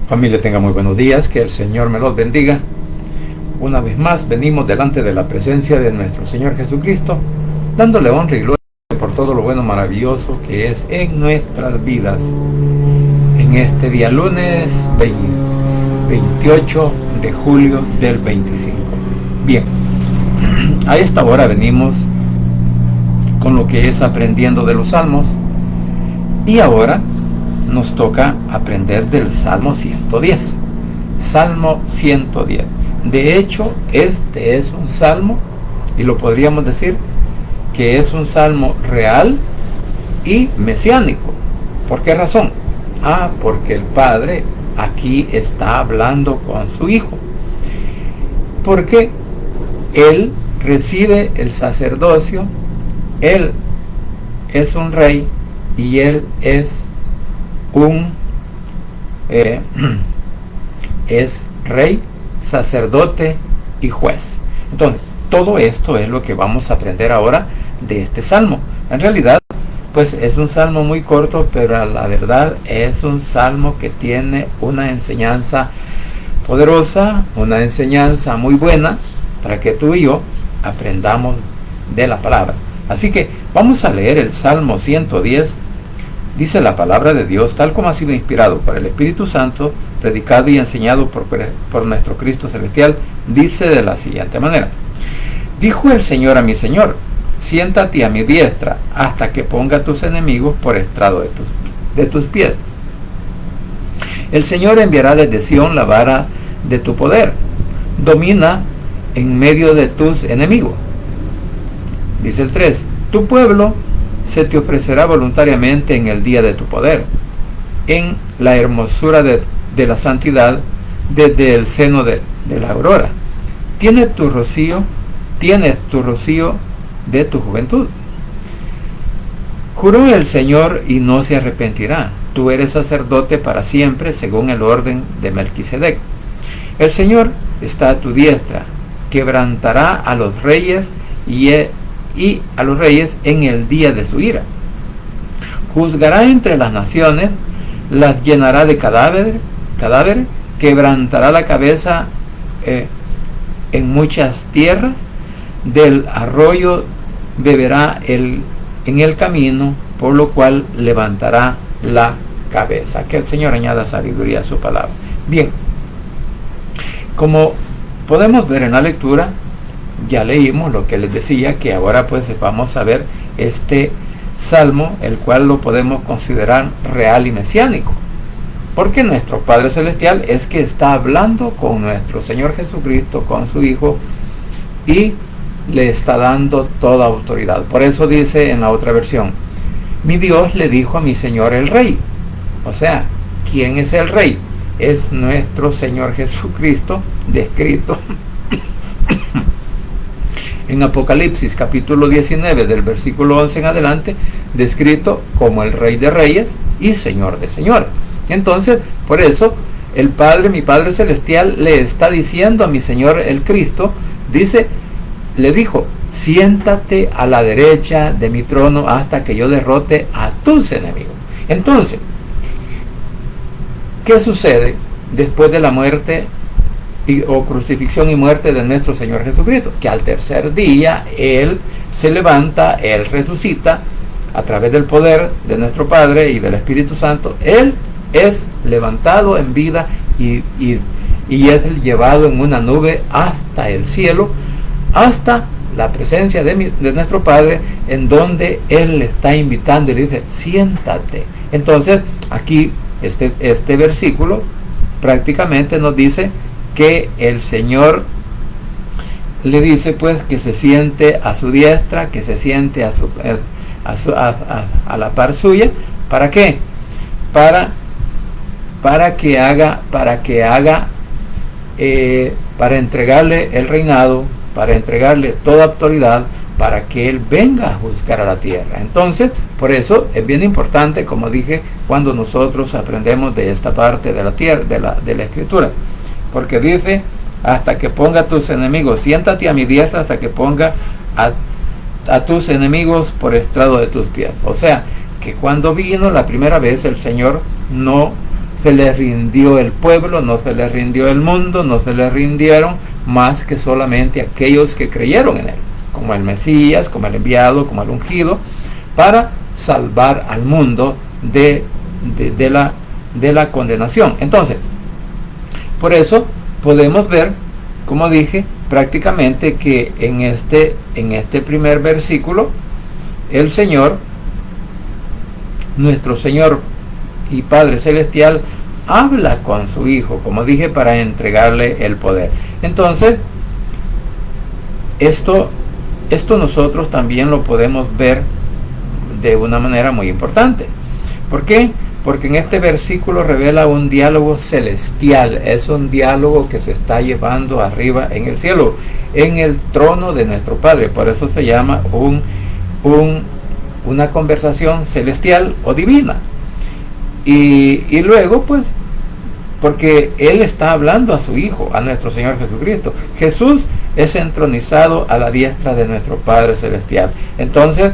Familia, tenga muy buenos días, que el Señor me los bendiga. Una vez más venimos delante de la presencia de nuestro Señor Jesucristo, dándole honra y gloria por todo lo bueno, maravilloso que es en nuestras vidas. En este día lunes 28 de julio del 25. Bien, a esta hora venimos con lo que es aprendiendo de los salmos, y ahora nos toca aprender del Salmo 110. Salmo 110. De hecho, este es un salmo, y lo podríamos decir que es un salmo real y mesiánico. ¿Por qué razón? Porque el Padre aquí está hablando con su Hijo. Porque Él recibe el sacerdocio, Él es un rey y Él es es rey, sacerdote y juez. Entonces, todo esto es lo que vamos a aprender ahora de este salmo. En realidad, pues es un salmo muy corto, pero la verdad es un salmo que tiene una enseñanza poderosa, una enseñanza muy buena para que tú y yo aprendamos de la palabra. Así que vamos a leer el Salmo 110. Dice la palabra de Dios, tal como ha sido inspirado por el Espíritu Santo, predicado y enseñado por nuestro Cristo Celestial, dice de la siguiente manera: dijo el Señor a mi Señor, siéntate a mi diestra, hasta que ponga a tus enemigos por estrado de tus pies. El Señor enviará desde Sión la vara de tu poder, domina en medio de tus enemigos. Dice el 3, tu pueblo se te ofrecerá voluntariamente en el día de tu poder, en la hermosura de la santidad, desde el seno de la aurora. Tienes tu rocío de tu juventud. Juró el Señor y no se arrepentirá. Tú eres sacerdote para siempre, según el orden de Melquisedec. El Señor está a tu diestra, quebrantará a los reyes y a los reyes en el día de su ira. Juzgará entre las naciones, las llenará de cadáveres, quebrantará la cabeza en muchas tierras, del arroyo beberá en el camino, por lo cual levantará la cabeza. Que el Señor añada sabiduría a su palabra. Bien, como podemos ver en la lectura, ya leímos lo que les decía, que ahora pues vamos a ver este salmo, el cual lo podemos considerar real y mesiánico, porque nuestro Padre Celestial es que está hablando con nuestro Señor Jesucristo, con su Hijo, y le está dando toda autoridad. Por eso dice en la otra versión, mi Dios le dijo a mi Señor el Rey. O sea, ¿quién es el Rey? Es nuestro Señor Jesucristo, descrito en Apocalipsis capítulo 19 del versículo 11 en adelante, descrito como el Rey de Reyes y Señor de Señores. Entonces, por eso el Padre, mi Padre Celestial, le está diciendo a mi Señor el Cristo, le dijo, siéntate a la derecha de mi trono hasta que yo derrote a tus enemigos. Entonces, ¿qué sucede después de la muerte o crucifixión y muerte de nuestro Señor Jesucristo? Que al tercer día Él se levanta, Él resucita a través del poder de nuestro Padre y del Espíritu Santo. Él es levantado en vida y es llevado en una nube hasta el cielo, hasta la presencia de nuestro Padre, en donde Él le está invitando y le dice, siéntate. Entonces, aquí este versículo prácticamente nos dice que el Señor le dice pues que se siente a su diestra, que se siente a la par suya. ¿Para qué? Para entregarle el reinado, para entregarle toda autoridad, para que Él venga a juzgar a la tierra. Entonces, por eso es bien importante, como dije, cuando nosotros aprendemos de esta parte de la tierra, de la Escritura, porque dice, hasta que ponga a tus enemigos, siéntate a mi diestra hasta que ponga a tus enemigos por estrado de tus pies. O sea, que cuando vino la primera vez, el Señor no se le rindió el pueblo, no se le rindió el mundo, no se le rindieron más que solamente aquellos que creyeron en él, como el Mesías, como el enviado, como el ungido, para salvar al mundo de la condenación. Entonces, por eso podemos ver, como dije, prácticamente que en este primer versículo, el Señor, nuestro Señor y Padre Celestial, habla con su Hijo, como dije, para entregarle el poder. Entonces, esto nosotros también lo podemos ver de una manera muy importante. ¿Por qué? Porque en este versículo revela un diálogo celestial. Es un diálogo que se está llevando arriba en el cielo, en el trono de nuestro Padre. Por eso se llama una conversación celestial o divina. Y luego, pues, porque Él está hablando a su Hijo, a nuestro Señor Jesucristo. Jesús es entronizado a la diestra de nuestro Padre Celestial. Entonces,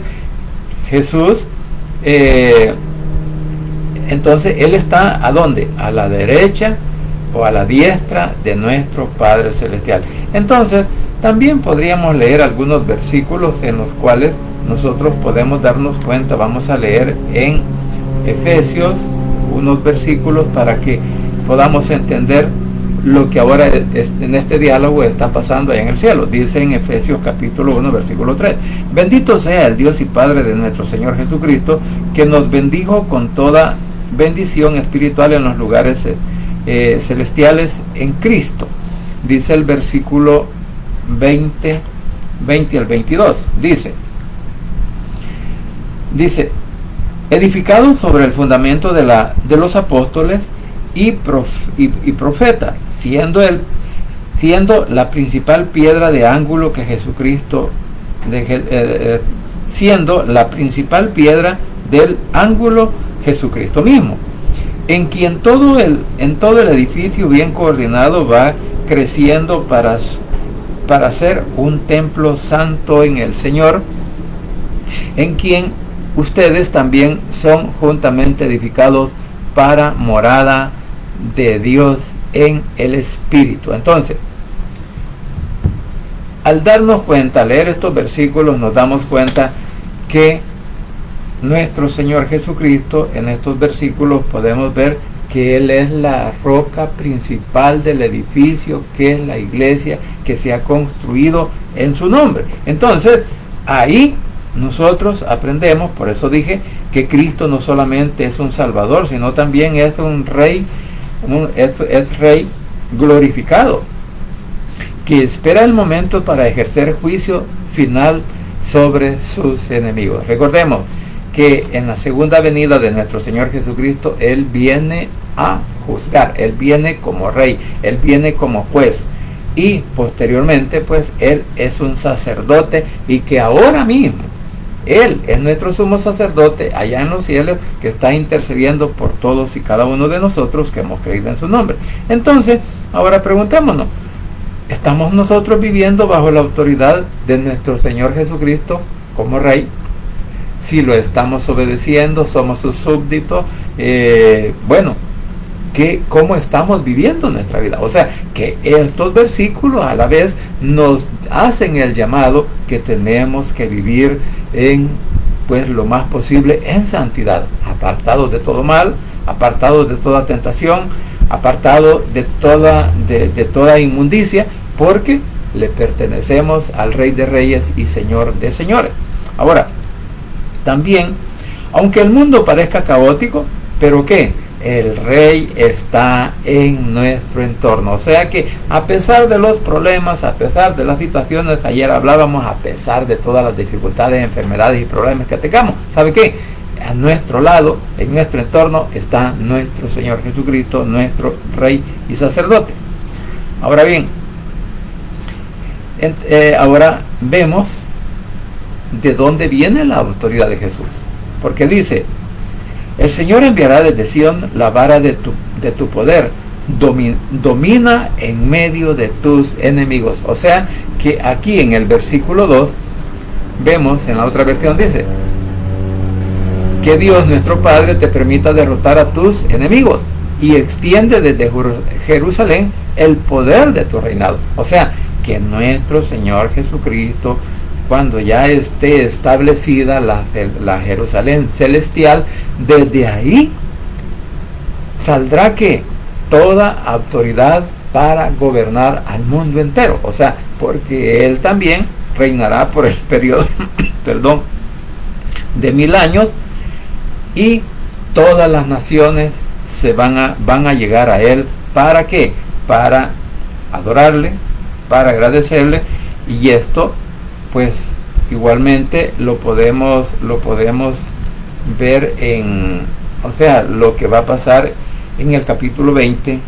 Jesús, entonces Él está ¿a dónde? A la derecha o a la diestra de nuestro Padre Celestial. Entonces, también podríamos leer algunos versículos en los cuales nosotros podemos darnos cuenta. Vamos a leer en Efesios unos versículos para que podamos entender lo que ahora en este diálogo está pasando allá en el cielo. Dice en Efesios capítulo 1 versículo 3: bendito sea el Dios y Padre de nuestro Señor Jesucristo, que nos bendijo con toda bendición espiritual en los lugares celestiales en Cristo. Dice el versículo 20 al 22, dice edificado sobre el fundamento de los apóstoles y profetas, siendo la principal piedra de ángulo que Jesucristo, siendo la principal piedra del ángulo Jesucristo mismo, en quien en todo el edificio bien coordinado va creciendo para ser un templo santo en el Señor, en quien ustedes también son juntamente edificados para morada de Dios en el Espíritu. Entonces, al darnos cuenta, al leer estos versículos, nos damos cuenta que nuestro Señor Jesucristo, en estos versículos podemos ver que Él es la roca principal del edificio, que es la iglesia que se ha construido en su nombre. Entonces, ahí nosotros aprendemos, por eso dije que Cristo no solamente es un Salvador, sino también es un Rey, es Rey glorificado, que espera el momento para ejercer juicio final sobre sus enemigos. Recordemos que en la segunda venida de nuestro Señor Jesucristo, Él viene a juzgar, Él viene como Rey, Él viene como juez, y posteriormente pues Él es un sacerdote, y que ahora mismo Él es nuestro sumo sacerdote allá en los cielos, que está intercediendo por todos y cada uno de nosotros que hemos creído en su nombre. Entonces, ahora preguntémonos, ¿estamos nosotros viviendo bajo la autoridad de nuestro Señor Jesucristo como Rey? Si lo estamos obedeciendo, somos sus súbditos, ¿cómo estamos viviendo nuestra vida? O sea, que estos versículos a la vez nos hacen el llamado que tenemos que vivir pues lo más posible en santidad, apartados de todo mal, apartados de toda tentación, apartados de toda inmundicia, porque le pertenecemos al Rey de Reyes y Señor de Señores. Ahora, también, aunque el mundo parezca caótico, pero ¿qué? El Rey está en nuestro entorno. O sea que a pesar de los problemas, a pesar de las situaciones, ayer hablábamos, a pesar de todas las dificultades, enfermedades y problemas que tengamos, ¿sabe qué? A nuestro lado, en nuestro entorno, está nuestro Señor Jesucristo, nuestro Rey y sacerdote. Ahora bien, ahora vemos de dónde viene la autoridad de Jesús. Porque dice: el Señor enviará desde Sión la vara de tu poder, domina en medio de tus enemigos. O sea que aquí en el versículo 2 vemos, en la otra versión dice, que Dios nuestro Padre te permita derrotar a tus enemigos. y extiende desde Jerusalén el poder de tu reinado. O sea, que nuestro Señor Jesucristo, cuando ya esté establecida la Jerusalén celestial, desde ahí saldrá que toda autoridad para gobernar al mundo entero. O sea, porque Él también reinará por el periodo de 1000 años, y todas las naciones van a llegar a Él. ¿Para qué? Para adorarle, para agradecerle. Y esto pues igualmente lo podemos ver o sea, lo que va a pasar en el capítulo 20,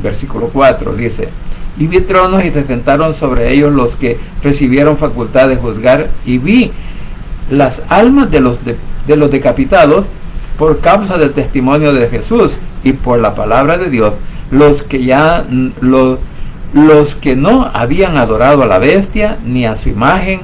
versículo 4. Dice: y vi tronos y se sentaron sobre ellos los que recibieron facultad de juzgar, y vi las almas de los decapitados por causa del testimonio de Jesús y por la palabra de Dios, los que no habían adorado a la bestia ni a su imagen,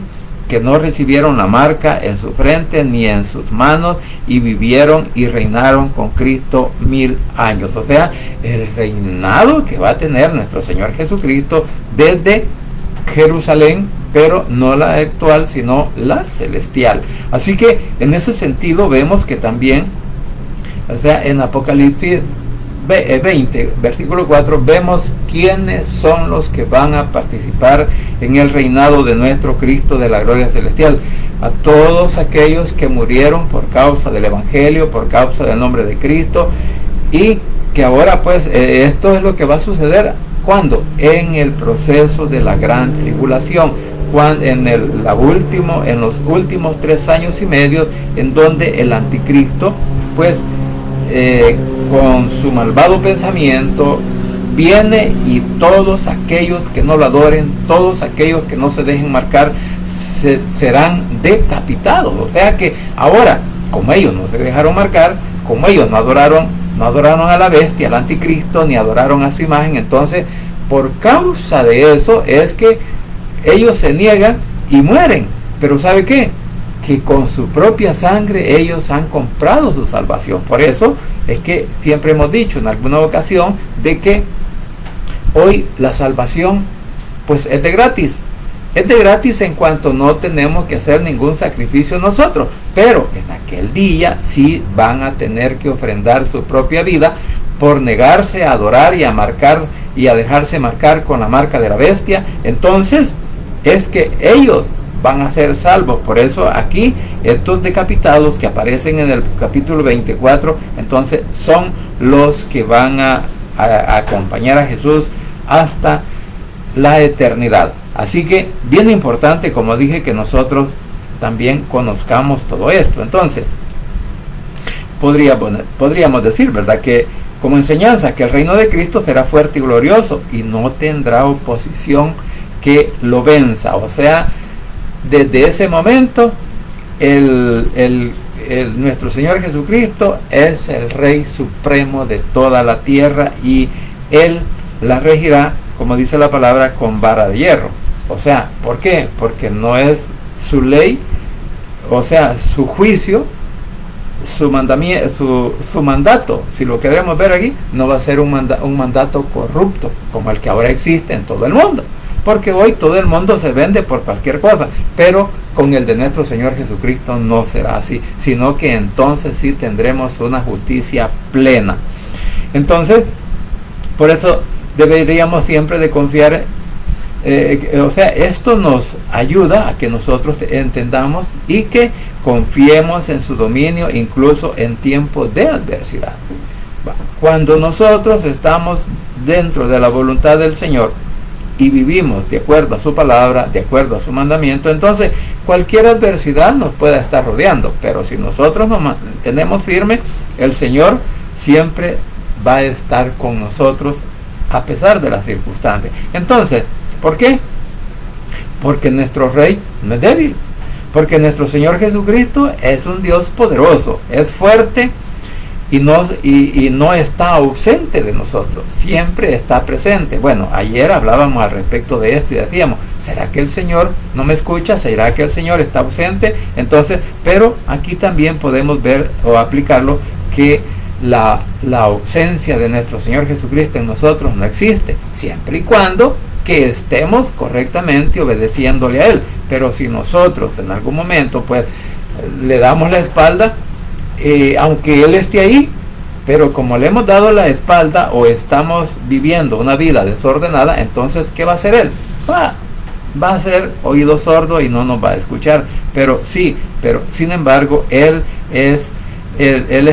que no recibieron la marca en su frente ni en sus manos, y vivieron y reinaron con Cristo 1000 años. O sea, el reinado que va a tener nuestro Señor Jesucristo desde Jerusalén, pero no la actual, sino la celestial. Así que en ese sentido vemos que también, o sea, en Apocalipsis 20, versículo 4, vemos quiénes son los que van a participar en el reinado de nuestro Cristo de la gloria celestial: a todos aquellos que murieron por causa del Evangelio, por causa del nombre de Cristo. Y que ahora pues esto es lo que va a suceder cuando en el proceso de la gran tribulación, en los últimos 3 años y medio, en donde el anticristo pues con su malvado pensamiento viene, y todos aquellos que no lo adoren, todos aquellos que no se dejen marcar, serán decapitados. O sea que ahora, como ellos no se dejaron marcar, como ellos no adoraron a la bestia, al anticristo, ni adoraron a su imagen, entonces por causa de eso es que ellos se niegan y mueren. Pero ¿sabe qué? Que con su propia sangre ellos han comprado su salvación. Por eso es que siempre hemos dicho en alguna ocasión de que hoy la salvación pues es de gratis. Es de gratis en cuanto no tenemos que hacer ningún sacrificio nosotros, pero en aquel día sí van a tener que ofrendar su propia vida por negarse a adorar y a marcar y a dejarse marcar con la marca de la bestia. Entonces es que ellos van a ser salvos. Por eso aquí estos decapitados que aparecen en el capítulo 24, entonces son los que van a acompañar a Jesús hasta la eternidad. Así que bien importante, como dije, que nosotros también conozcamos todo esto. Entonces podríamos decir, ¿verdad?, que como enseñanza, que el reino de Cristo será fuerte y glorioso y no tendrá oposición que lo venza. O sea, desde ese momento nuestro Señor Jesucristo es el Rey Supremo de toda la tierra, y Él la regirá, como dice la palabra, con vara de hierro. O sea, ¿por qué? Porque no es su ley, o sea, su juicio, su mandato, si lo queremos ver aquí, no va a ser un mandato corrupto como el que ahora existe en todo el mundo. Porque hoy todo el mundo se vende por cualquier cosa, pero con el de nuestro Señor Jesucristo no será así, sino que entonces sí tendremos una justicia plena. Entonces, por eso deberíamos siempre de confiar, o sea, esto nos ayuda a que nosotros entendamos y que confiemos en su dominio incluso en tiempos de adversidad. Cuando nosotros estamos dentro de la voluntad del Señor y vivimos de acuerdo a su palabra, de acuerdo a su mandamiento, entonces cualquier adversidad nos puede estar rodeando, pero si nosotros nos mantenemos firmes, el Señor siempre va a estar con nosotros a pesar de las circunstancias. Entonces, ¿por qué? Porque nuestro Rey no es débil, porque nuestro Señor Jesucristo es un Dios poderoso, es fuerte, y no está ausente de nosotros, siempre está presente. Bueno, ayer hablábamos al respecto de esto y decíamos, ¿será que el Señor no me escucha? ¿Será que el Señor está ausente? Entonces, pero aquí también podemos ver o aplicarlo, que la ausencia de nuestro Señor Jesucristo en nosotros no existe, siempre y cuando que estemos correctamente obedeciéndole a Él. Pero si nosotros en algún momento pues le damos la espalda, aunque Él esté ahí, pero como le hemos dado la espalda o estamos viviendo una vida desordenada, entonces ¿qué va a hacer Él? Va a ser oído sordo y no nos va a escuchar. Pero sin embargo Él es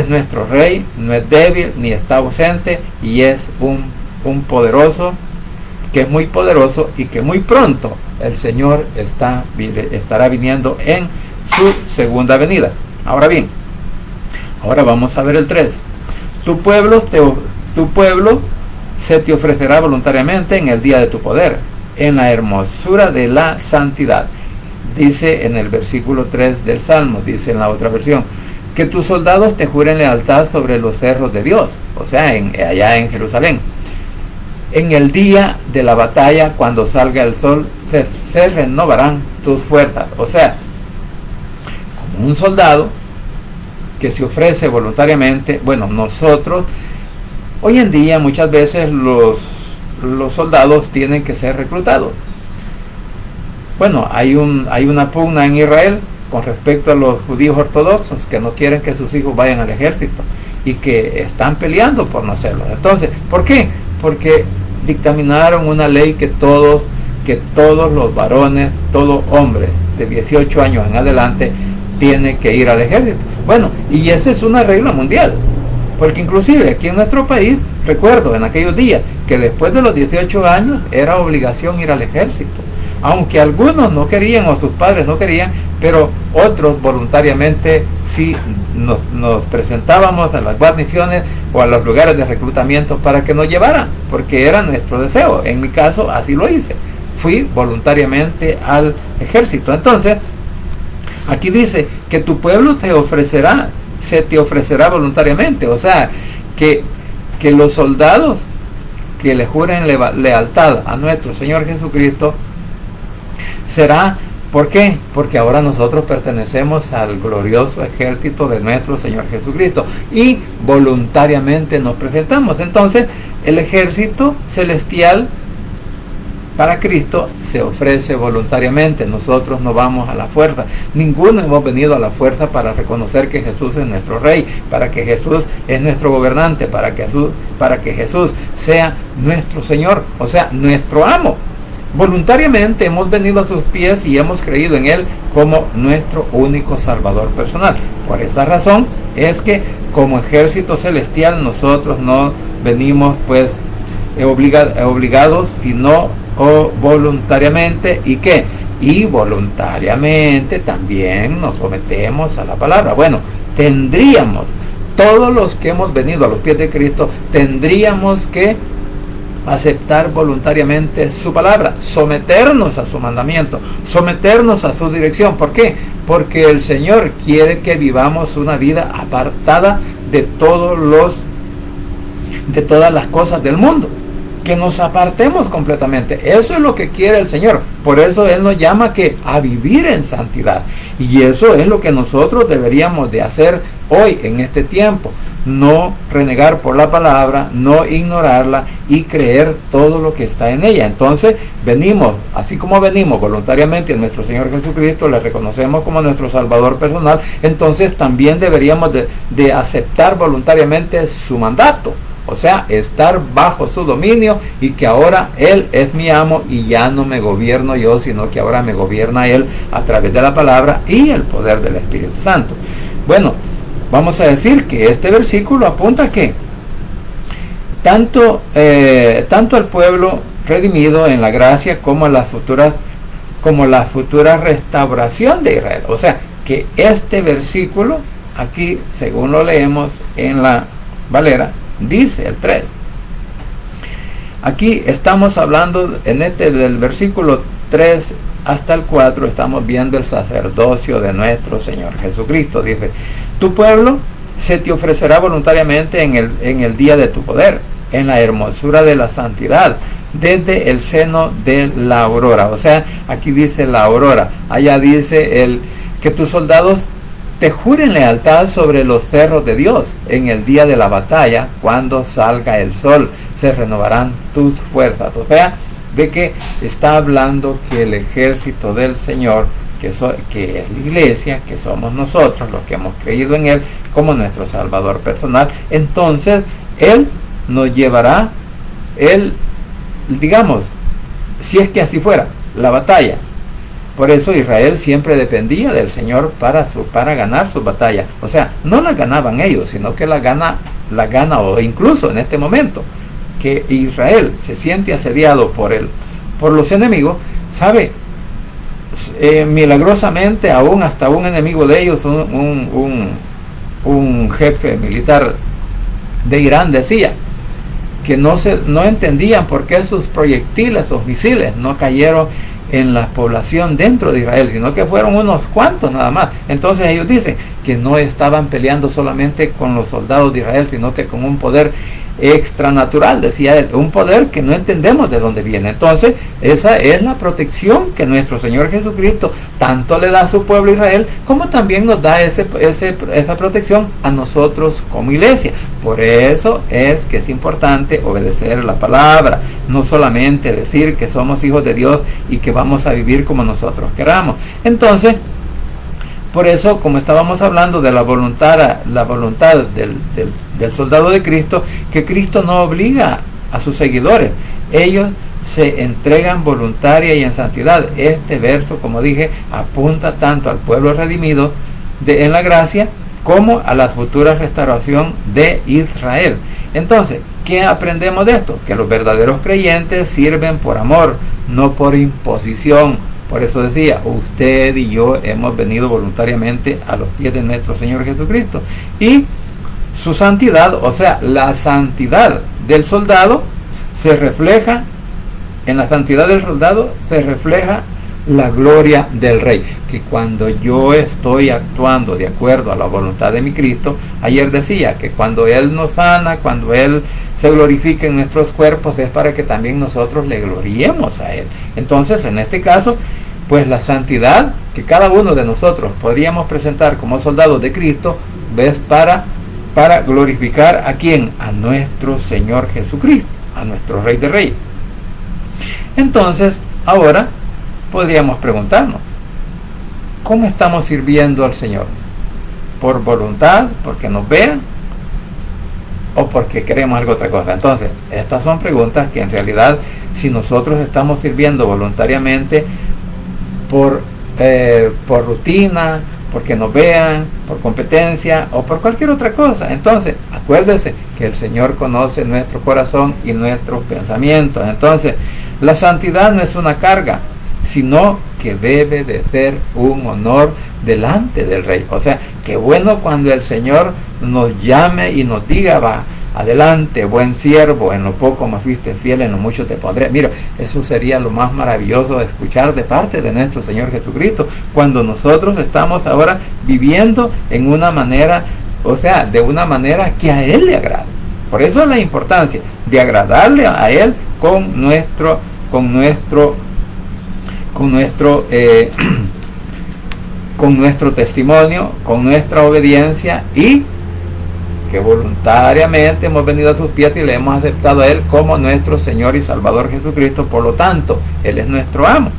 nuestro Rey, no es débil ni está ausente, y es un poderoso, que es muy poderoso, y que muy pronto el Señor estará viniendo en su segunda venida. Ahora bien, ahora vamos a ver el 3. Tu pueblo se te ofrecerá voluntariamente en el día de tu poder, en la hermosura de la santidad. Dice en el versículo 3 del Salmo, dice en la otra versión, que tus soldados te juren lealtad sobre los cerros de Dios, o sea, allá en Jerusalén. En el día de la batalla, cuando salga el sol, se renovarán tus fuerzas. O sea, como un soldado que se ofrece voluntariamente. Bueno, nosotros, hoy en día muchas veces los soldados tienen que ser reclutados. Bueno, hay una pugna en Israel con respecto a los judíos ortodoxos que no quieren que sus hijos vayan al ejército y que están peleando por no hacerlo. Entonces, ¿por qué? Porque dictaminaron una ley que todos los varones, todo hombre de 18 años en adelante tiene que ir al ejército. Bueno, y esa es una regla mundial, porque inclusive aquí en nuestro país, recuerdo en aquellos días que después de los 18 años era obligación ir al ejército, aunque algunos no querían o sus padres no querían, pero otros voluntariamente sí nos presentábamos a las guarniciones o a los lugares de reclutamiento para que nos llevaran, porque era nuestro deseo. En mi caso así lo hice, fui voluntariamente al ejército. Entonces aquí dice que tu pueblo se te ofrecerá voluntariamente, o sea que los soldados que le juren lealtad a nuestro Señor Jesucristo será, ¿por qué? Porque ahora nosotros pertenecemos al glorioso ejército de nuestro Señor Jesucristo y voluntariamente nos presentamos. Entonces el ejército celestial para Cristo se ofrece voluntariamente. Nosotros no vamos a la fuerza. Ninguno hemos venido a la fuerza para reconocer que Jesús es nuestro Rey, para que Jesús es nuestro gobernante, para que Jesús sea nuestro Señor, o sea, nuestro amo. Voluntariamente hemos venido a sus pies y hemos creído en Él como nuestro único Salvador personal. Por esa razón es que como ejército celestial nosotros no venimos pues obligados, sino voluntariamente. ¿Y qué? Y voluntariamente también nos sometemos a la palabra. Bueno, tendríamos, todos los que hemos venido a los pies de Cristo, tendríamos que aceptar voluntariamente su palabra, someternos a su mandamiento, someternos a su dirección. ¿Por qué? Porque el Señor quiere que vivamos una vida apartada de todas las cosas del mundo, que nos apartemos completamente. Eso es lo que quiere el Señor. Por eso Él nos llama a vivir en santidad, y eso es lo que nosotros deberíamos de hacer hoy en este tiempo. No renegar por la palabra, no ignorarla y creer todo lo que está en ella. Entonces venimos, así como venimos voluntariamente a nuestro Señor Jesucristo, le reconocemos como nuestro Salvador personal, entonces también deberíamos de aceptar voluntariamente su mandato, o sea, estar bajo su dominio, y que ahora Él es mi amo y ya no me gobierno yo, sino que ahora me gobierna Él a través de la palabra y el poder del Espíritu Santo. Bueno, vamos a decir que este versículo apunta a que tanto el pueblo redimido en la gracia como la futura restauración de Israel. O sea, que este versículo aquí, según lo leemos en la Valera, dice el 3. Aquí estamos hablando del versículo 3 hasta el 4, estamos viendo el sacerdocio de nuestro Señor Jesucristo. Dice: tu pueblo se te ofrecerá voluntariamente en el día de tu poder, en la hermosura de la santidad, desde el seno de la aurora. O sea, aquí dice la aurora, allá dice que tus soldados te juren lealtad sobre los cerros de Dios. En el día de la batalla, cuando salga el sol, se renovarán tus fuerzas. O sea, de que está hablando que el ejército del Señor, que es la iglesia, que somos nosotros los que hemos creído en Él como nuestro Salvador personal, entonces Él nos llevará, Él, digamos, si es que así fuera, la batalla. Por eso Israel siempre dependía del Señor para ganar sus batallas. O sea, no las ganaban ellos, sino que la gana, o incluso en este momento, que Israel se siente asediado por los enemigos, sabe, milagrosamente aún hasta un enemigo de ellos, un jefe militar de Irán decía que no entendían por qué sus proyectiles, sus misiles no cayeron en la población dentro de Israel, sino que fueron unos cuantos nada más. Entonces ellos dicen que no estaban peleando solamente con los soldados de Israel, sino que con un poder extranatural, decía él, un poder que no entendemos de dónde viene. Entonces esa es la protección que nuestro Señor Jesucristo tanto le da a su pueblo Israel, como también nos da esa protección a nosotros como iglesia. Por eso es que es importante obedecer la palabra, no solamente decir que somos hijos de Dios y que vamos a vivir como nosotros queramos. Entonces, por eso, como estábamos hablando de la voluntad del soldado de Cristo, que Cristo no obliga a sus seguidores, ellos se entregan voluntaria y en santidad. Este verso, como dije, apunta tanto al pueblo redimido en la gracia como a la futura restauración de Israel. Entonces, ¿qué aprendemos de esto? Que los verdaderos creyentes sirven por amor, no por imposición. Por eso decía, usted y yo hemos venido voluntariamente a los pies de nuestro Señor Jesucristo. Y su santidad, o sea, la santidad del soldado, se refleja, en la santidad del soldado se refleja la gloria del Rey. Que cuando yo estoy actuando de acuerdo a la voluntad de mi Cristo, ayer decía que cuando Él nos sana, cuando Él se glorifica en nuestros cuerpos, es para que también nosotros le gloriemos a Él. Entonces, en este caso, pues la santidad que cada uno de nosotros podríamos presentar como soldados de Cristo, ¿ves? Para glorificar ¿a quién? A nuestro Señor Jesucristo, a nuestro Rey de Reyes. Entonces, ahora podríamos preguntarnos, ¿cómo estamos sirviendo al Señor? ¿Por voluntad? ¿Porque nos vean? ¿O porque queremos algo otra cosa? Entonces, estas son preguntas que en realidad, si nosotros estamos sirviendo voluntariamente por rutina, porque nos vean, por competencia o por cualquier otra cosa, entonces acuérdese que el Señor conoce nuestro corazón y nuestros pensamientos. Entonces, la santidad no es una carga, sino que debe de ser un honor delante del Rey. O sea, qué bueno cuando el Señor nos llame y nos diga, va, adelante, buen siervo, en lo poco me fuiste fiel, en lo mucho te pondré. Mira, eso sería lo más maravilloso de escuchar de parte de nuestro Señor Jesucristo, cuando nosotros estamos ahora viviendo en una manera, o sea, de una manera que a Él le agrada. Por eso es la importancia de agradarle a Él con nuestro testimonio, con nuestra obediencia, y que voluntariamente hemos venido a sus pies y le hemos aceptado a Él como nuestro Señor y Salvador Jesucristo. Por lo tanto, Él es nuestro amo.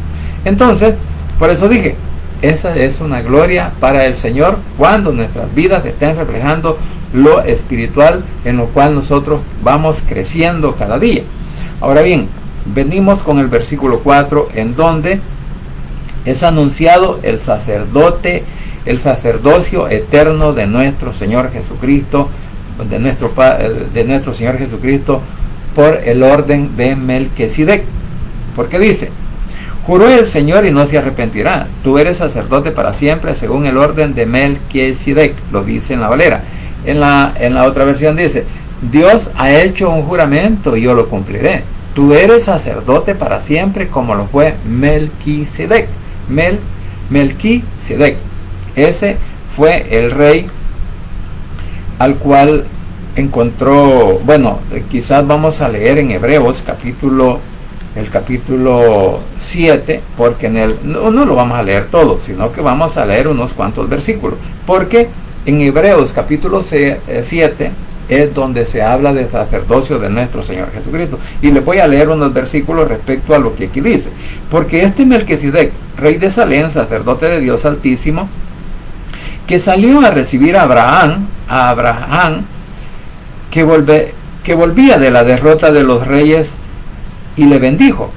Entonces, por eso dije, esa es una gloria para el Señor cuando nuestras vidas estén reflejando lo espiritual en lo cual nosotros vamos creciendo cada día. Ahora bien, venimos con el versículo 4, en donde es anunciado el sacerdocio eterno de nuestro Señor Jesucristo, de nuestro Señor Jesucristo, por el orden de Melquisedec. Porque dice, juró el Señor y no se arrepentirá, tú eres sacerdote para siempre según el orden de Melquisedec, lo dice en la Valera. En la otra versión dice, Dios ha hecho un juramento y yo lo cumpliré, tú eres sacerdote para siempre como lo fue Melquisedec. Melquisedec, ese fue el rey al cual encontró, bueno, quizás vamos a leer en Hebreos capítulo el capítulo 7, porque no lo vamos a leer todo, sino que vamos a leer unos cuantos versículos, porque en Hebreos capítulo 7 es donde se habla del sacerdocio de nuestro Señor Jesucristo. Y les voy a leer unos versículos respecto a lo que aquí dice. Porque este Melquisedec, rey de Salem, sacerdote de Dios Altísimo, que salió a recibir a Abraham, que volvía de la derrota de los reyes, y le bendijo,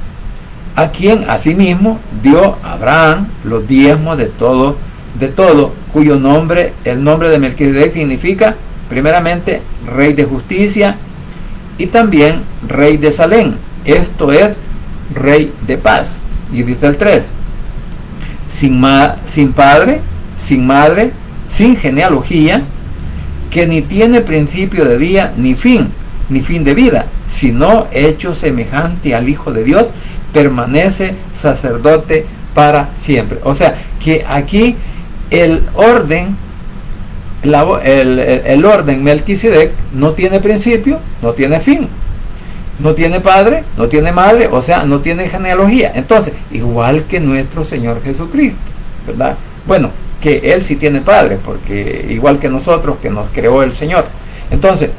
a quien asimismo dio a Abraham los diezmos de todo, cuyo nombre, el nombre de Melquisedec significa primeramente rey de justicia y también rey de Salem, esto es rey de paz. Y dice el 3, sin padre, sin madre, sin genealogía, que ni tiene principio de día ni fin de vida, sino hecho semejante al Hijo de Dios, permanece sacerdote para siempre. O sea que aquí el orden Melquisedec no tiene principio, no tiene fin, no tiene padre, no tiene madre, o sea, no tiene genealogía. Entonces, igual que nuestro Señor Jesucristo, ¿verdad? Bueno, que Él sí tiene padre, porque igual que nosotros, que nos creó el Señor. Entonces,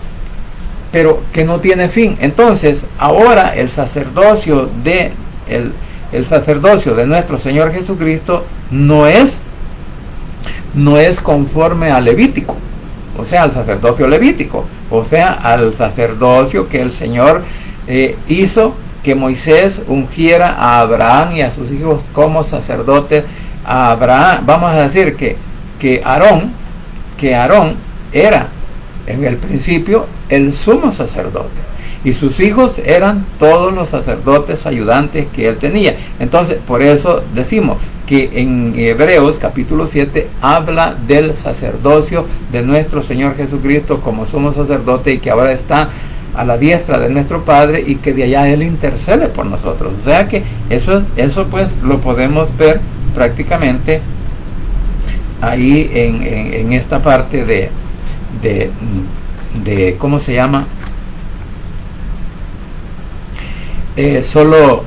pero que no tiene fin. Entonces, ahora el sacerdocio de nuestro Señor Jesucristo no es conforme al Levítico, o sea, al sacerdocio levítico, o sea, al sacerdocio que el Señor hizo que Moisés ungiera a Abraham y a sus hijos como sacerdotes. A Abraham, vamos a decir que Aarón era en el principio el sumo sacerdote, y sus hijos eran todos los sacerdotes ayudantes que él tenía. Entonces, por eso decimos que en Hebreos capítulo 7 habla del sacerdocio de nuestro Señor Jesucristo como sumo sacerdote, y que ahora está a la diestra de nuestro Padre, y que de allá Él intercede por nosotros. O sea que eso pues lo podemos ver prácticamente ahí en esta parte de ¿cómo se llama? Solo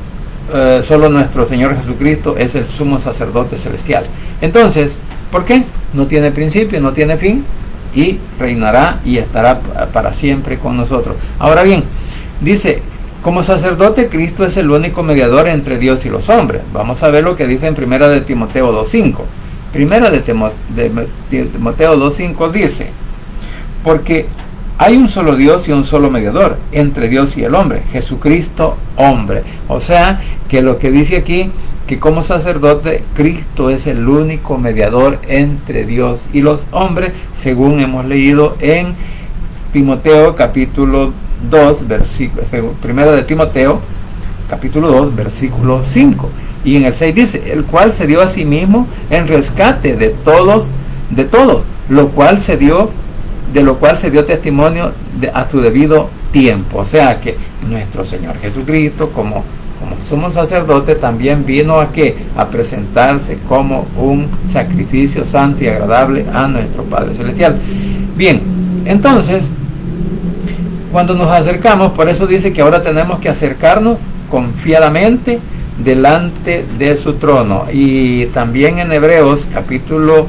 nuestro Señor Jesucristo es el sumo sacerdote celestial. Entonces, ¿por qué? No tiene principio, no tiene fin, y reinará y estará para siempre con nosotros. Ahora bien, dice, como sacerdote, Cristo es el único mediador entre Dios y los hombres. Vamos a ver lo que dice en 1 de Timoteo 2.5. 1 de Timoteo 2.5 dice, porque hay un solo Dios y un solo mediador entre Dios y el hombre, Jesucristo hombre. O sea, que lo que dice aquí, que como sacerdote, Cristo es el único mediador entre Dios y los hombres, según hemos leído en Timoteo capítulo 2, versículo, 1 de Timoteo capítulo 2, versículo 5. Y en el 6 dice, el cual se dio a sí mismo en rescate de todos, de lo cual se dio testimonio a su debido tiempo. O sea que nuestro Señor Jesucristo, como sumo sacerdote, también vino a presentarse como un sacrificio santo y agradable a nuestro Padre Celestial. Bien, entonces, cuando nos acercamos, por eso dice que ahora tenemos que acercarnos confiadamente delante de su trono. Y también en Hebreos capítulo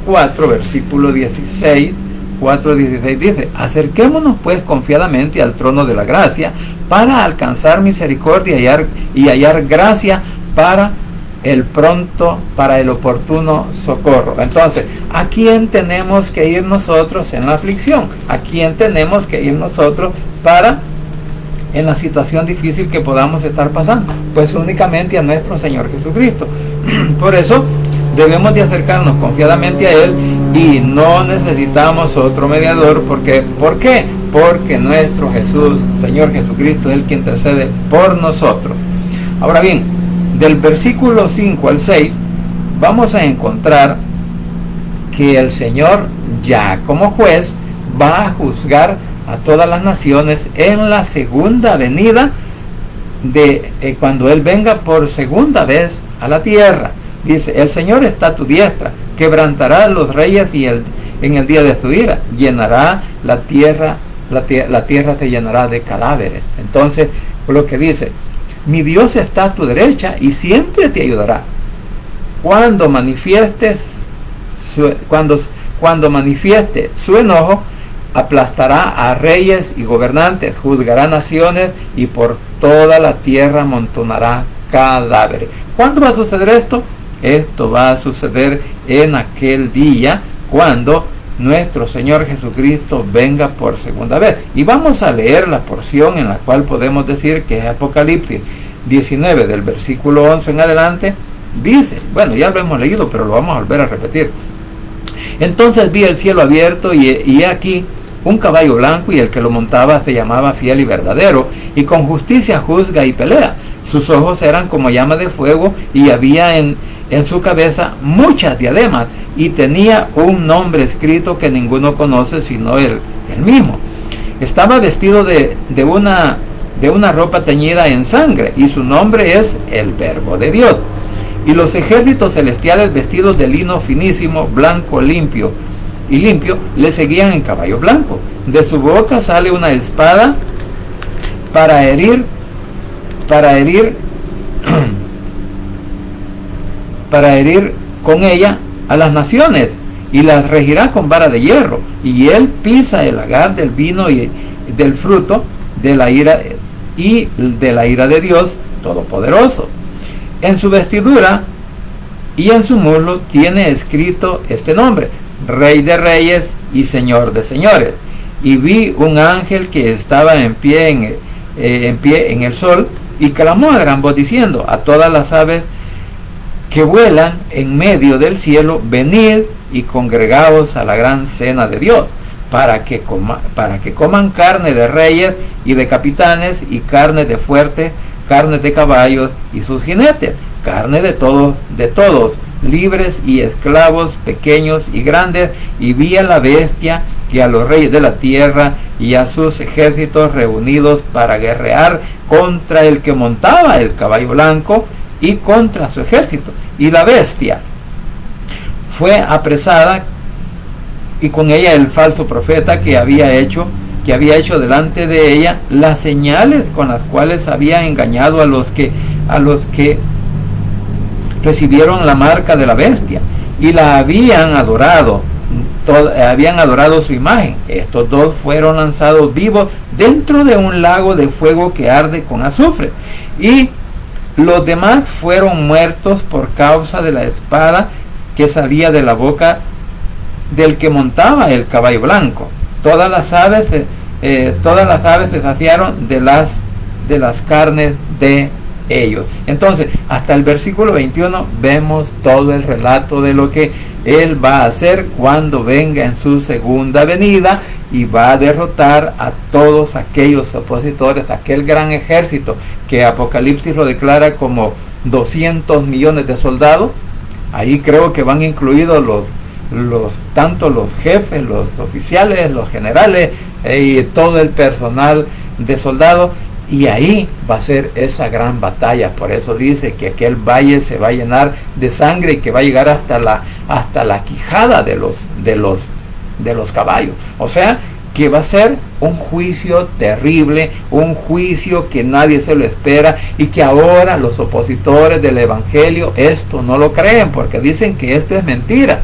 4, versículo 16, 4:16 dice, acerquémonos pues confiadamente al trono de la gracia para alcanzar misericordia y hallar gracia para el oportuno socorro. Entonces, ¿a quién tenemos que ir nosotros en la aflicción? ¿A quién tenemos que ir nosotros en la situación difícil que podamos estar pasando? Pues únicamente a nuestro Señor Jesucristo. Por eso debemos de acercarnos confiadamente a Él, y no necesitamos otro mediador. ¿Por qué? Porque nuestro Señor Jesucristo es el que intercede por nosotros. Ahora bien, del versículo 5 al 6 vamos a encontrar que el Señor ya como juez va a juzgar a todas las naciones en la segunda venida cuando Él venga por segunda vez a la tierra. Dice, el Señor está a tu diestra, quebrantará a los reyes en el día de su ira, llenará la tierra se llenará de cadáveres. Entonces, lo que dice, mi Dios está a tu derecha y siempre te ayudará. Cuando manifieste su enojo, aplastará a reyes y gobernantes, juzgará naciones y por toda la tierra amontonará cadáveres. ¿Cuándo va a suceder esto? Esto va a suceder en aquel día cuando nuestro Señor Jesucristo venga por segunda vez. Y vamos a leer la porción en la cual podemos decir que es Apocalipsis 19 del versículo 11 en adelante. Dice, bueno, ya lo hemos leído, pero lo vamos a volver a repetir. Entonces vi el cielo abierto y aquí un caballo blanco, y el que lo montaba se llamaba Fiel y Verdadero, y con justicia juzga y pelea. Sus ojos eran como llama de fuego, y había en su cabeza muchas diademas, y tenía un nombre escrito que ninguno conoce sino él mismo. Estaba vestido de una ropa teñida en sangre, y su nombre es el Verbo de Dios. Y los ejércitos celestiales, vestidos de lino finísimo, blanco, limpio, le seguían en caballo blanco. De su boca sale una espada para herir con ella a las naciones, y las regirá con vara de hierro. Y él pisa el lagar del vino y del fruto de la ira de Dios Todopoderoso. En su vestidura y en su muslo tiene escrito este nombre: Rey de Reyes y Señor de Señores. Y vi un ángel que estaba en pie en el sol, y clamó a gran voz diciendo a todas las aves que vuelan en medio del cielo: venid y congregaos a la gran cena de Dios, para que coman carne de reyes y de capitanes, y carne de fuertes, carne de caballos y sus jinetes, carne de todos, libres y esclavos, pequeños y grandes. Y vi a la bestia y a los reyes de la tierra y a sus ejércitos reunidos para guerrear contra el que montaba el caballo blanco y contra su ejército. Y la bestia fue apresada, y con ella el falso profeta que había hecho delante de ella las señales con las cuales había engañado a los que recibieron la marca de la bestia y la habían adorado su imagen. Estos dos fueron lanzados vivos dentro de un lago de fuego que arde con azufre, y los demás fueron muertos por causa de la espada que salía de la boca del que montaba el caballo blanco. Todas las aves se saciaron de las carnes de ellos. Entonces, hasta el versículo 21 vemos todo el relato de lo que él va a hacer cuando venga en su segunda venida, y va a derrotar a todos aquellos opositores, aquel gran ejército que Apocalipsis lo declara como 200 millones de soldados. Ahí creo que van incluidos tanto los jefes, los oficiales, los generales y todo el personal de soldados. Y ahí va a ser esa gran batalla. Por eso dice que aquel valle se va a llenar de sangre, y que va a llegar hasta la quijada de los caballos. O sea, que va a ser un juicio terrible, un juicio que nadie se lo espera, y que ahora los opositores del evangelio esto no lo creen, porque dicen que esto es mentira,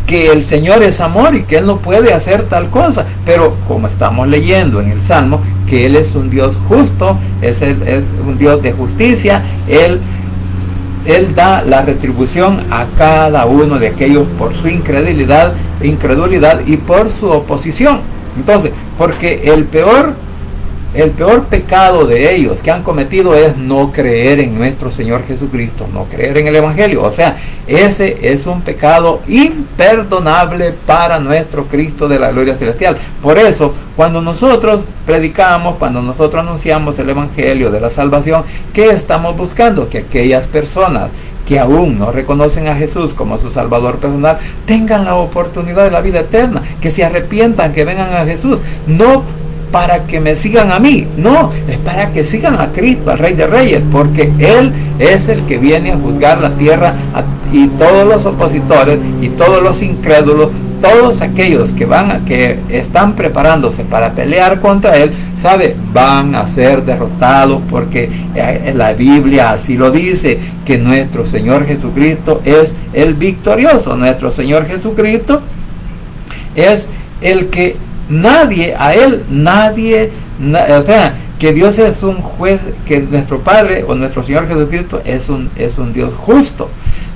que el Señor es amor y que Él no puede hacer tal cosa. Pero como estamos leyendo en el Salmo, que Él es un Dios justo, es un Dios de justicia, Él da la retribución a cada uno de aquellos por su incredulidad y por su oposición. Entonces, porque el peor pecado de ellos que han cometido es no creer en nuestro Señor Jesucristo, no creer en el Evangelio. O sea, ese es un pecado imperdonable para nuestro Cristo de la gloria celestial. Por eso, cuando nosotros predicamos, cuando nosotros anunciamos el Evangelio de la salvación, ¿qué estamos buscando? Que aquellas personas que aún no reconocen a Jesús como su Salvador personal tengan la oportunidad de la vida eterna, que se arrepientan, que vengan a Jesús, no para que me sigan a mí, no, es para que sigan a Cristo, al Rey de Reyes, porque Él es el que viene a juzgar la tierra, y todos los opositores y todos los incrédulos, todos aquellos que están preparándose para pelear contra él, sabe, van a ser derrotados, porque la Biblia así lo dice, que nuestro Señor Jesucristo es el victorioso. Nuestro Señor Jesucristo es el que o sea, que Dios es un juez, que nuestro Padre o nuestro Señor Jesucristo es un Dios justo.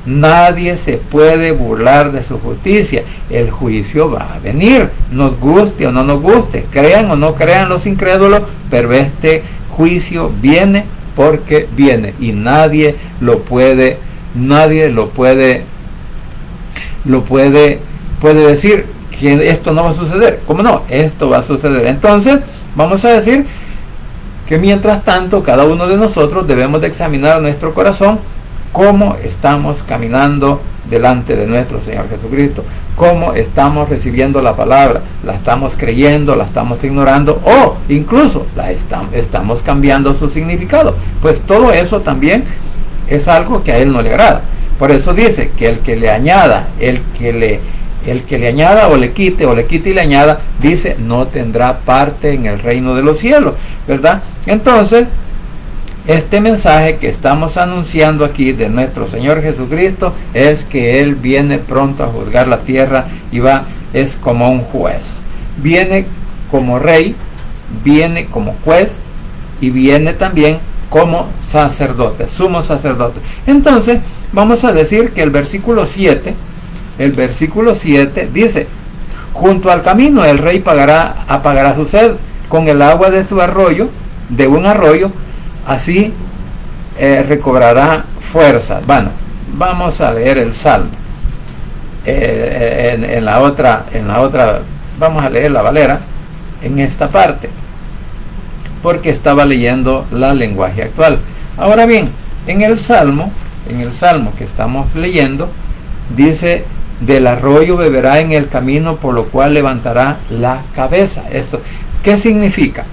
Nadie se puede burlar de su justicia. El juicio va a venir, nos guste o no nos guste, crean o no crean los incrédulos, pero este juicio viene porque viene, y nadie puede decir que esto no va a suceder. ¿Cómo no? Esto va a suceder. Entonces, vamos a decir que mientras tanto, cada uno de nosotros debemos de examinar nuestro corazón, cómo estamos caminando delante de nuestro Señor Jesucristo, cómo estamos recibiendo la palabra, la estamos creyendo, la estamos ignorando, o incluso estamos cambiando su significado. Pues todo eso también es algo que a Él no le agrada. Por eso dice que el que le añada, el que le añada o le quite y le añada, dice, no tendrá parte en el reino de los cielos, ¿verdad? Entonces, este mensaje que estamos anunciando aquí de nuestro Señor Jesucristo es que Él viene pronto a juzgar la tierra, y es como un juez. Viene como rey, viene como juez, y viene también como sacerdote, sumo sacerdote. Entonces, vamos a decir que el versículo 7 dice: junto al camino el rey apagará su sed con el agua de su arroyo, de un arroyo, así recobrará fuerzas. Bueno, vamos a leer el Salmo. En la otra, vamos a leer la Valera en esta parte, porque estaba leyendo la lenguaje actual. Ahora bien, en el Salmo que estamos leyendo, dice: del arroyo beberá en el camino, por lo cual levantará la cabeza. Esto, ¿qué significa?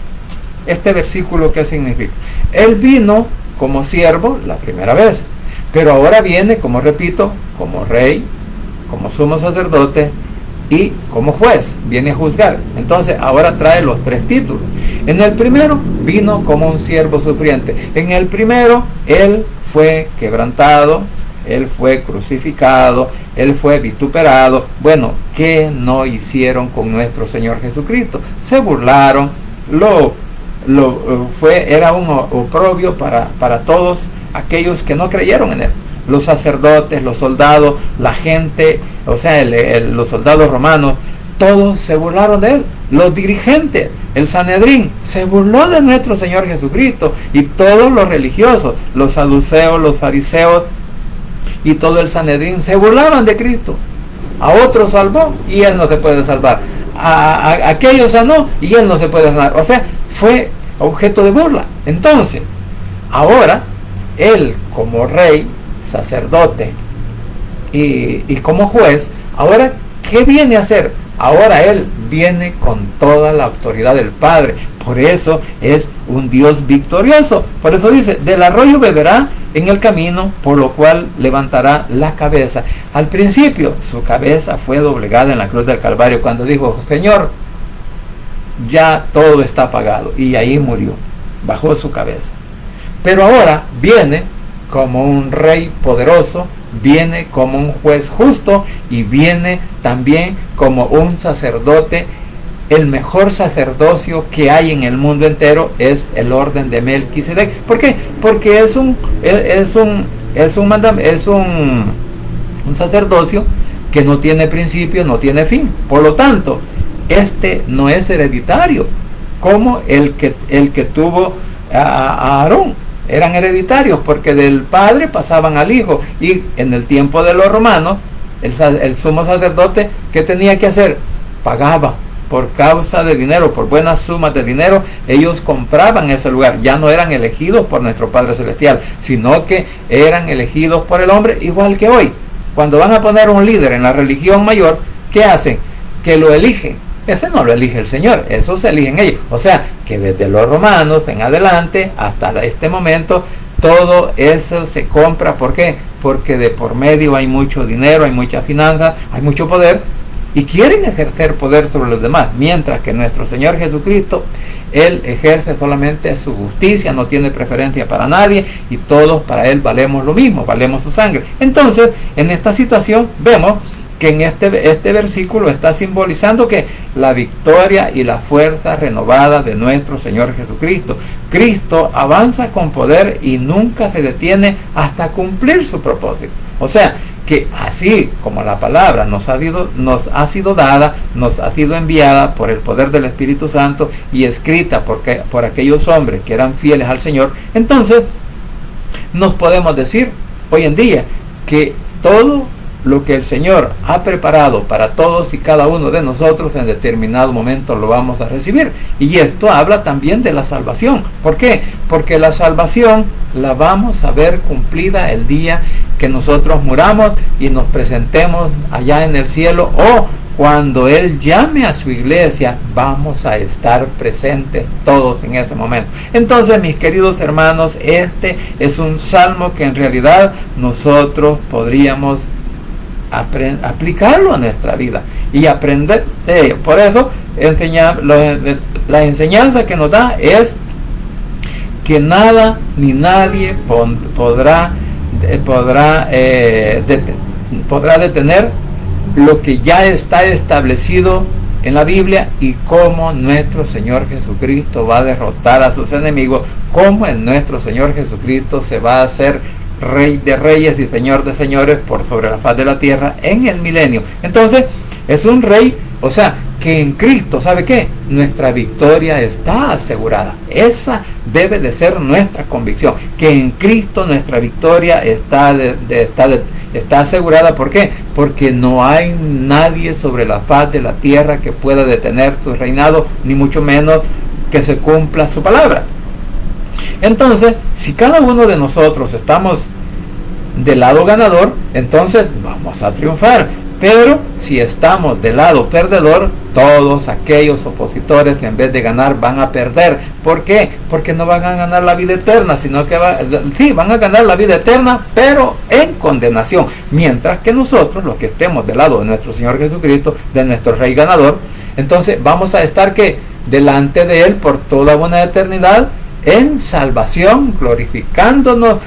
Este versículo, ¿qué significa? Él vino como siervo la primera vez, pero ahora viene, como repito, como rey, como sumo sacerdote y como juez, viene a juzgar. Entonces ahora trae los tres títulos. En el primero vino como un siervo sufriente. En el primero Él fue quebrantado, Él fue crucificado, Él fue vituperado. Bueno, ¿qué no hicieron con nuestro Señor Jesucristo? Se burlaron, era un oprobio para todos aquellos que no creyeron en Él. Los sacerdotes, los soldados, la gente, o sea, los soldados romanos, todos se burlaron de Él. Los dirigentes, el Sanedrín, se burló de nuestro Señor Jesucristo, y todos los religiosos, los saduceos, los fariseos y todo el Sanedrín se burlaban de Cristo. A otros salvó y Él no se puede salvar. A aquellos sanó y Él no se puede sanar. O sea, fue objeto de burla. Entonces, ahora Él como rey, sacerdote y como juez, ahora ¿qué viene a hacer? Ahora Él viene con toda la autoridad del Padre. Por eso es un Dios victorioso. Por eso dice: del arroyo beberá en el camino, por lo cual levantará la cabeza. Al principio su cabeza fue doblegada en la cruz del Calvario, cuando dijo: Señor, ya todo está pagado, y ahí murió, bajó su cabeza. Pero ahora viene como un rey poderoso, viene como un juez justo, y viene también como un sacerdote. El mejor sacerdocio que hay en el mundo entero es el orden de Melquisedec. ¿Por qué? Porque es un sacerdocio que no tiene principio, no tiene fin. Por lo tanto, este no es hereditario como el que tuvo a Aarón. Eran hereditarios porque del padre pasaban al hijo, y en el tiempo de los romanos el sumo sacerdote, ¿qué tenía que hacer? Pagaba por causa de dinero, por buenas sumas de dinero. Ellos compraban ese lugar. Ya no eran elegidos por nuestro Padre Celestial, sino que eran elegidos por el hombre, igual que hoy. Cuando van a poner un líder en la religión mayor, ¿qué hacen? Que lo eligen. Ese no lo elige el Señor, eso se eligen ellos. O sea, que desde los romanos en adelante hasta este momento, todo eso se compra. ¿Por qué? Porque de por medio hay mucho dinero, hay mucha finanza, hay mucho poder, y quieren ejercer poder sobre los demás, mientras que nuestro Señor Jesucristo, Él ejerce solamente su justicia, no tiene preferencia para nadie y todos para Él valemos lo mismo, valemos su sangre. Entonces, en esta situación vemos que en este versículo está simbolizando que la victoria y la fuerza renovada de nuestro Señor Jesucristo. Cristo avanza con poder y nunca se detiene hasta cumplir su propósito. O sea, que así como la palabra nos ha sido dada, nos ha sido enviada por el poder del Espíritu Santo y escrita por aquellos hombres que eran fieles al Señor, entonces nos podemos decir hoy en día que todo lo que el Señor ha preparado para todos y cada uno de nosotros en determinado momento lo vamos a recibir. Y esto habla también de la salvación. ¿Por qué? Porque la salvación la vamos a ver cumplida el día que nosotros muramos y nos presentemos allá en el cielo, o cuando Él llame a su iglesia, vamos a estar presentes todos en ese momento. Entonces, mis queridos hermanos, este es un salmo que en realidad nosotros podríamos aplicarlo a nuestra vida y aprender de ello. Por eso la enseñanza que nos da es que nada ni nadie podrá detener lo que ya está establecido en la Biblia y cómo nuestro Señor Jesucristo va a derrotar a sus enemigos, cómo en nuestro Señor Jesucristo se va a hacer Rey de reyes y Señor de señores por sobre la faz de la tierra en el milenio. Entonces es un rey, o sea, que en Cristo, ¿sabe qué? Nuestra victoria está asegurada. Esa debe de ser nuestra convicción, que en Cristo nuestra victoria está asegurada. ¿Por qué? Porque no hay nadie sobre la faz de la tierra que pueda detener su reinado, ni mucho menos que se cumpla su palabra. Entonces, si cada uno de nosotros estamos del lado ganador, entonces vamos a triunfar. Pero si estamos del lado perdedor, todos aquellos opositores en vez de ganar van a perder. ¿Por qué? Porque no van a ganar la vida eterna, sino que van a ganar la vida eterna, pero en condenación. Mientras que nosotros, los que estemos del lado de nuestro Señor Jesucristo, de nuestro Rey ganador, entonces vamos a estar delante de Él por toda una eternidad, en salvación, glorificándonos,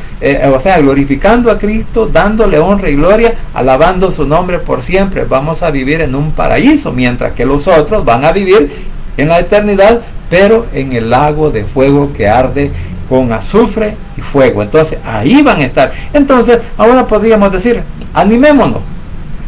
glorificando a Cristo, dándole honra y gloria, alabando su nombre por siempre. Vamos a vivir en un paraíso, mientras que los otros van a vivir en la eternidad, pero en el lago de fuego que arde con azufre y fuego. Entonces ahí van a estar. Entonces ahora podríamos decir, animémonos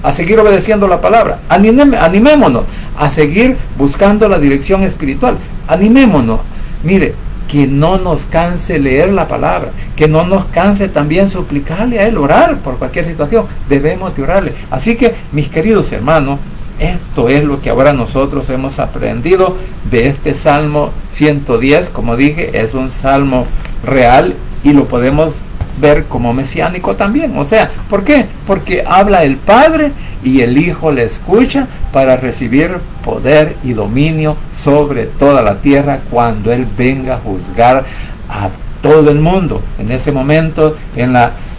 a seguir obedeciendo la palabra, animémonos a seguir buscando la dirección espiritual, animémonos, mire, que no nos canse leer la palabra, que no nos canse también suplicarle a Él, orar por cualquier situación, debemos de orarle. Así que, mis queridos hermanos, esto es lo que ahora nosotros hemos aprendido de este Salmo 110, como dije, es un salmo real y lo podemos ver como mesiánico también. O sea, ¿por qué? Porque habla el Padre y el Hijo le escucha para recibir poder y dominio sobre toda la tierra cuando Él venga a juzgar a todo el mundo. En ese momento,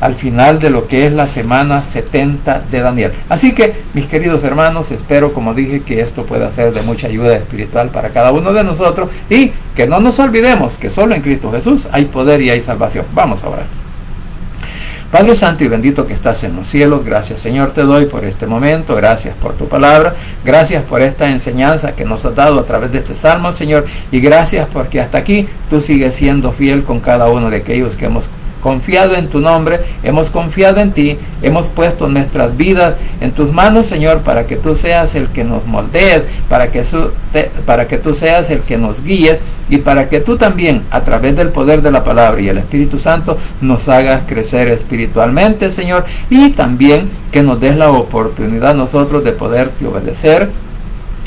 al final de lo que es la semana 70 de Daniel. Así que, mis queridos hermanos, espero, como dije, que esto pueda ser de mucha ayuda espiritual para cada uno de nosotros y que no nos olvidemos que solo en Cristo Jesús hay poder y hay salvación. Vamos a orar. Padre Santo y bendito que estás en los cielos, gracias Señor te doy por este momento, gracias por tu palabra, gracias por esta enseñanza que nos has dado a través de este salmo, Señor, y gracias porque hasta aquí tú sigues siendo fiel con cada uno de aquellos que hemos confiado en tu nombre, hemos confiado en ti, hemos puesto nuestras vidas en tus manos, Señor, para que tú seas el que nos moldees, para que tú seas el que nos guíes y para que tú también, a través del poder de la palabra y el Espíritu Santo, nos hagas crecer espiritualmente, Señor, y también que nos des la oportunidad nosotros de poderte obedecer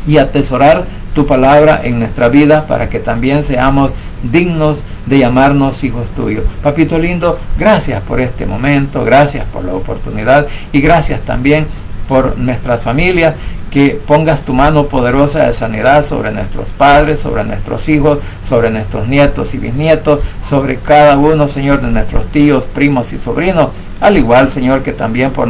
y atesorar tu palabra en nuestra vida para que también seamos dignos de llamarnos hijos tuyos. Papito lindo, gracias por este momento, gracias por la oportunidad y gracias también por nuestras familias, que pongas tu mano poderosa de sanidad sobre nuestros padres, sobre nuestros hijos, sobre nuestros nietos y bisnietos, sobre cada uno, Señor, de nuestros tíos, primos y sobrinos, al igual, Señor, que también por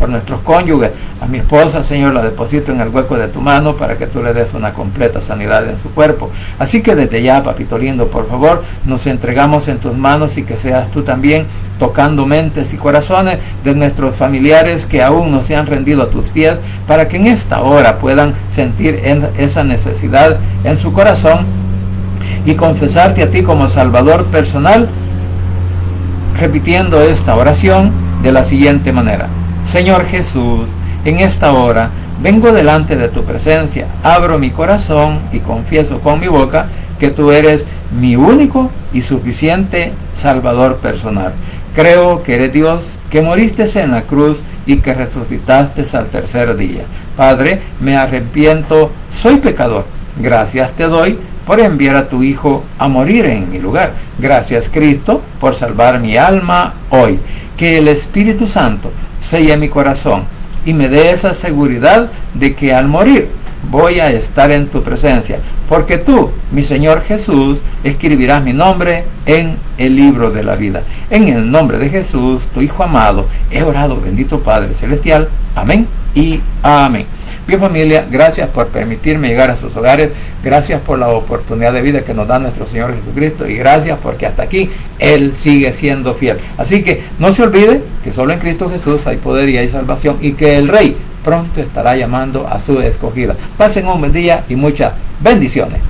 por nuestros cónyuges. A mi esposa, Señor, la deposito en el hueco de tu mano para que tú le des una completa sanidad en su cuerpo. Así que desde ya, papito lindo, por favor, nos entregamos en tus manos y que seas tú también tocando mentes y corazones de nuestros familiares que aún no se han rendido a tus pies, para que en esta hora puedan sentir esa necesidad en su corazón y confesarte a ti como Salvador personal, repitiendo esta oración de la siguiente manera: Señor Jesús, en esta hora vengo delante de tu presencia, abro mi corazón y confieso con mi boca que tú eres mi único y suficiente Salvador personal. Creo que eres Dios, que moriste en la cruz y que resucitaste al tercer día. Padre, me arrepiento, soy pecador. Gracias te doy por enviar a tu Hijo a morir en mi lugar. Gracias, Cristo, por salvar mi alma hoy. Que el Espíritu Santo selle mi corazón y me dé esa seguridad de que al morir voy a estar en tu presencia, porque tú, mi Señor Jesús, escribirás mi nombre en el libro de la vida. En el nombre de Jesús, tu Hijo amado, he orado, bendito Padre Celestial. Amén y amén. Bien, familia, gracias por permitirme llegar a sus hogares, gracias por la oportunidad de vida que nos da nuestro Señor Jesucristo, y gracias porque hasta aquí Él sigue siendo fiel. Así que no se olvide que solo en Cristo Jesús hay poder y hay salvación, y que el Rey pronto estará llamando a su escogida. Pasen un buen día y muchas bendiciones.